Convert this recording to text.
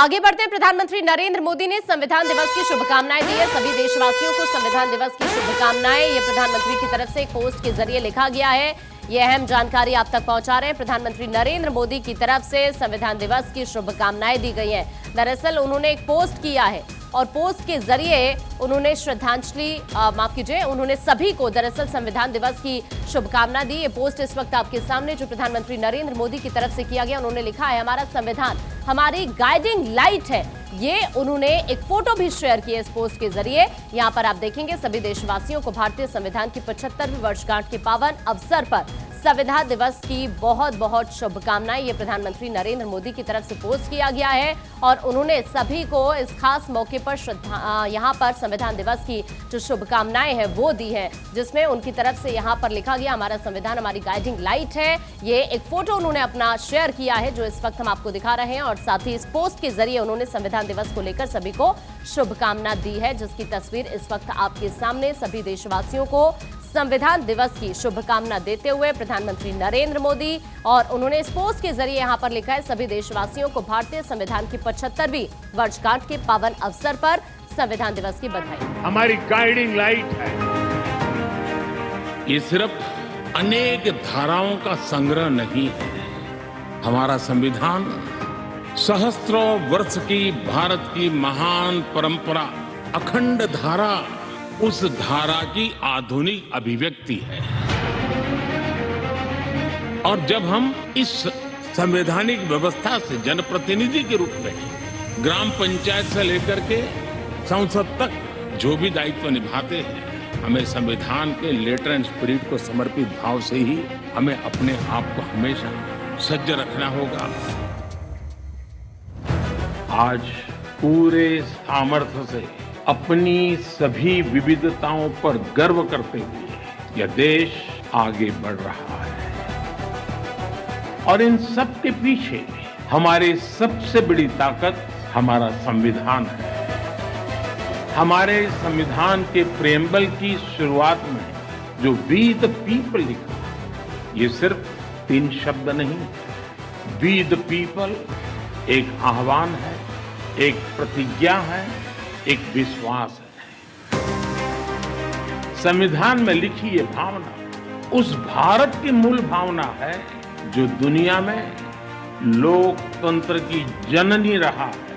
आगे बढ़ते प्रधानमंत्री नरेंद्र मोदी ने संविधान दिवस की शुभकामनाएं दी है सभी देशवासियों को। संविधान दिवस की शुभकामनाएं ये प्रधानमंत्री की तरफ से एक पोस्ट के जरिए लिखा गया है। ये अहम जानकारी आप तक पहुंचा रहे हैं। प्रधानमंत्री नरेंद्र मोदी की तरफ से संविधान दिवस की शुभकामनाएं दी गई हैं। दरअसल उन्होंने एक पोस्ट किया है और पोस्ट के जरिए उन्होंने उन्होंने सभी को दरअसल संविधान दिवस की शुभकामना दी। ये पोस्ट इस वक्त आपके सामने जो प्रधानमंत्री नरेंद्र मोदी की तरफ से किया गया। उन्होंने लिखा है, हमारा संविधान हमारी गाइडिंग लाइट है। ये उन्होंने एक फोटो भी शेयर की है इस पोस्ट के जरिए। यहां पर आप देखेंगे सभी देशवासियों को भारतीय संविधान की 75वीं वर्षगांठ के पावन अवसर पर संविधान दिवस की बहुत बहुत शुभकामनाएं। ये प्रधानमंत्री नरेंद्र मोदी की तरफ से पोस्ट किया गया है और उन्होंने सभी को इस खास मौके पर यहां पर संविधान दिवस की जो शुभकामनाएं हैं वो दी है, जिसमें उनकी तरफ से यहां पर लिखा गया, हमारा संविधान हमारी गाइडिंग लाइट है। ये एक फोटो उन्होंने अपना शेयर किया है जो इस वक्त हम आपको दिखा रहे हैं और साथ ही इस पोस्ट के जरिए उन्होंने संविधान दिवस को लेकर सभी को शुभकामना दी है, जिसकी तस्वीर इस वक्त आपके सामने। सभी देशवासियों को संविधान दिवस की शुभकामना देते हुए प्रधानमंत्री नरेंद्र मोदी, और उन्होंने इस पोस्ट के जरिए यहां पर लिखा है, सभी देशवासियों को भारतीय संविधान की 75वीं वर्षगांठ के पावन अवसर पर संविधान दिवस की बधाई। हमारी गाइडिंग लाइट है। ये सिर्फ अनेक धाराओं का संग्रह नहीं है। हमारा संविधान सहस्त्रों वर्ष की भारत की महान परंपरा, अखंड धारा, उस धारा की आधुनिक अभिव्यक्ति है। और जब हम इस संवैधानिक व्यवस्था से जनप्रतिनिधि के रूप में ग्राम पंचायत से लेकर के संसद तक जो भी दायित्व निभाते हैं, हमें संविधान के लेटर एंड स्पिरिट को समर्पित भाव से ही हमें अपने आप को हमेशा सज्ज रखना होगा। आज पूरे सामर्थ्य से अपनी सभी विविधताओं पर गर्व करते हुए यह देश आगे बढ़ रहा है और इन सब के पीछे हमारी सबसे बड़ी ताकत हमारा संविधान है। हमारे संविधान के प्रेम्बल की शुरुआत में जो वी द पीपल लिखा, ये सिर्फ 3 शब्द नहीं। वी द पीपल एक आह्वान है, एक प्रतिज्ञा है, एक विश्वास है। संविधान में लिखी ये भावना उस भारत की मूल भावना है जो दुनिया में लोकतंत्र की जननी रहा है।